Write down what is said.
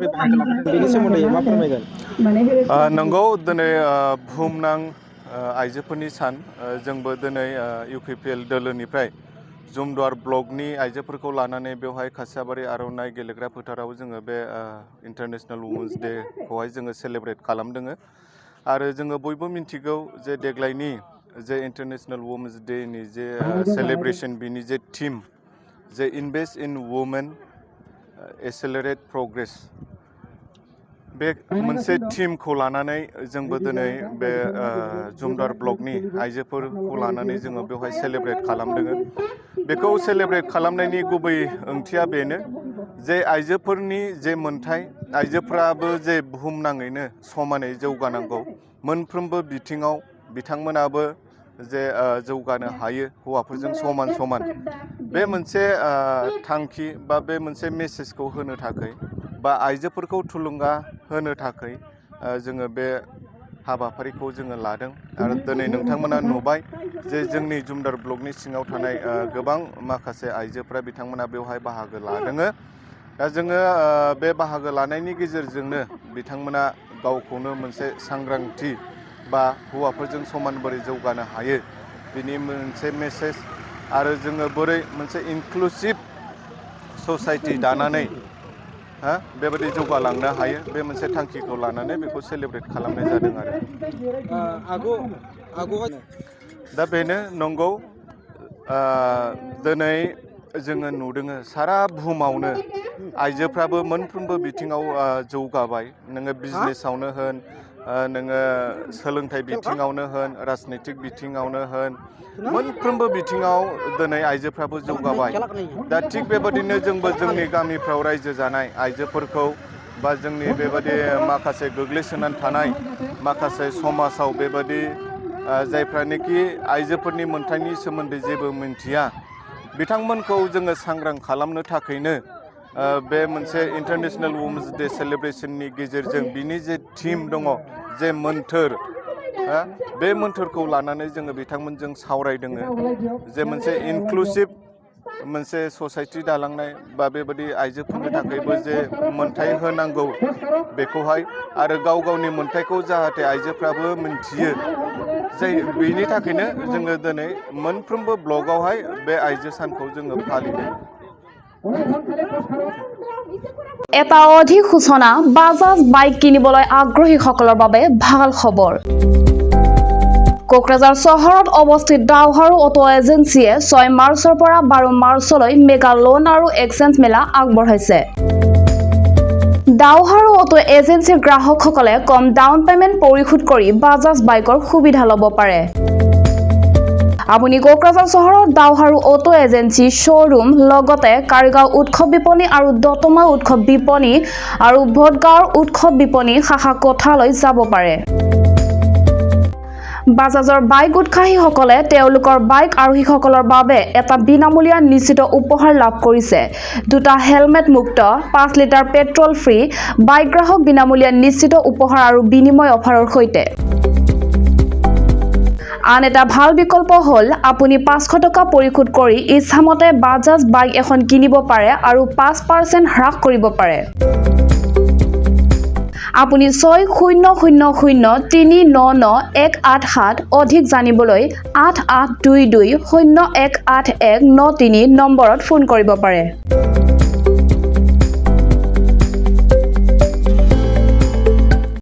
बेनि सोमोन्दै मा फोरमायगोन? नंगौ दिनै बुहुमनां आइजोफोरनि सान जोंबो दिनै UPPL दोलोनिफ्राय जुमदुवार ब्लकनि आइजोफोरखौ लानानै बेवहाय खासियाबारि आर'नाइ गेलेग्रा फोथाराव जोङो बे इन्टारनेशनेल वुमेन्स डेखौहाय जोङो सेलेब्रेट खालामदों आरो जोङो बयबो मिन्थिगौ जे देग्लायनि जे इन्टारनेशनेल वुमेन्स डेनि जे सेलेब्रेशन बिनि जे थीम जे इनभेस्ट इन वुमेन एक्सेलारेट प्रग्रेस बे मोनसे टीमखौ लानानै जोंबो दिनै बे जुमदुवार ब्लकनि आइजोफोरखौ लानानै जोङो बेवहाय सेलेब्रेट खालामदों। बेखौ सेलेब्रेट खालामनायनि गुबै ओंथिया बेनो जे आइजोफोरनि जे मोनथाय आइजोफ्राबो जे बुहुमनाङैनो समानै जौगानांगौ मोनफ्रोमबो बिथिङाव बिथांमोनाबो जे जौगानो हायो हौवाफोरजों समान समान बे मोनसे थांखि बा बे मोनसे मेसेजखौ होनो थाखाय बा आइजोफोरखौ थुलुंगा होनो थाखाय जोङो बे हाबाफारिखौ जोङो लादों आरो दिनै नोंथांमोना नुबाय जे जोंनि जुमदुवार ब्लकनि सिङाव थानाय गोबां माखासे आइजोफोरा बिथांमोना बेवहाय बाहागो लादों। दा जोङो बे बाहागो लानायनि गेजेरजोंनो बिथांमोना गावखौनो मोनसे सांग्रांथि बा हौवाफोरजों समान बोरै जौगानो हायो बिनि मोनसे मेसेज आरो जोङो बोरै मोनसे इनक्लुसिभ ससाइटि दानानै बेबायदि जौगालांनो हायो बे मोनसे थांखिखौ लानानै बेखौ सेलेब्रेट खालामनाय जादों आरो दा बेनो नंगौ दिनै जोङो नुदों सारा बुहुमावनो आइजोफ्राबो मोनफ्रोमबो बिथिङाव जौगाबाय नोङो बिजनेसावनो होन नोङो सोलोंथाइ बिथिङावनो होन राजनितिक बिथिङावनो होन मोनफ्रोमबो बिथिङाव दिनै आइजोफ्राबो जौगाबाय। दा थिग बेबादिनो जोंबो जोंनि गामिफ्राव रायजो जानाय आइजोफोरखौ बा जोंनि बेबादि माखासे गोग्लैसोनानै थानाय माखासे समाजाव बेबादि जायफ्रानोखि आइजोफोरनि मोन्थायनि सोमोन्दै जेबो मिन्थिया बिथांमोनखौ जोङो सांग्रां खालामनो थाखायनो बे मोनसे इन्टारनेशनेल वुमेन्स डे सेलेब्रेशननि गेजेरजों बिनि जे थीम दङ जे मोन्थोर बे मोन्थोरखौ लानानै जोङो बिथांमोनजों सावरायदों जे मोनसे इनक्लुसिभ मोनसे ससाइटि दालांनाय बा बेबायदि आइजोफोरनि थाखायबो जे मोन्थाय होनांगौ बेखौहाय आरो गाव गावनि मोन्थायखौ जाहाथे आइजोफ्राबो मिन्थियो जाय बेनि थाखायनो जोङो दिनै मोनफ्रोमबो ब्लकआवहाय बे आइजो सानखौ जोङो फालिदों। এটা অধিক সূচনা বাজাজ বাইক কিনিবলৈ আগ্ৰহীসকলৰ বাবে ভাল খবৰ। কোকৰাঝাৰ চহৰত অৱস্থিত ডাউহাৰু অটো এজেন্সিয়ে 6 মাৰ্চৰ পৰা 12 মাৰ্চলৈ মেগা লোন আৰু এক্সচেঞ্জ মেলা আগবঢ়াইছে। ডাউহাৰু অটো এজেন্সিৰ গ্ৰাহকসকলে কম ডাউন পেমেণ্ট পৰিশোধ কৰি বাজাজ বাইকৰ সুবিধা ল'ব পাৰে। আপুনি কোকৰাঝাৰ চহৰত ডাউহাৰু অটো এজেন্সি শ্ব'ৰুম লগতে কাৰিগাঁও উৎসৱ বিপণী আৰু দতমা উৎসৱ বিপণী আৰু ভোটগাঁৱৰ উৎসৱ বিপণী শাখা কোঠালৈ যাব পাৰে। বাজাজৰ বাইক উৎসাহীসকলে তেওঁলোকৰ বাইক আৰোহীসকলৰ বাবে এটা বিনামূলীয়া নিশ্চিত উপহাৰ লাভ কৰিছে। 2টা হেলমেট মুক্ত 5 লিটাৰ পেট্ৰল ফ্ৰী বাইক গ্ৰাহক বিনামূলীয়া নিশ্চিত উপহাৰ আৰু বিনিময় অফাৰৰ সৈতে। আন এটা ভাল বিকল্প হ'ল আপুনি 500 টকা পৰিশোধ কৰি ইচ্ছামতে বাজাজ বাইক এখন কিনিব পাৰে আৰু 5% হ্ৰাস কৰিব পাৰে। আপুনি 6000399187 অধিক জানিবলৈ 8822018193 নম্বৰত ফোন কৰিব পাৰে।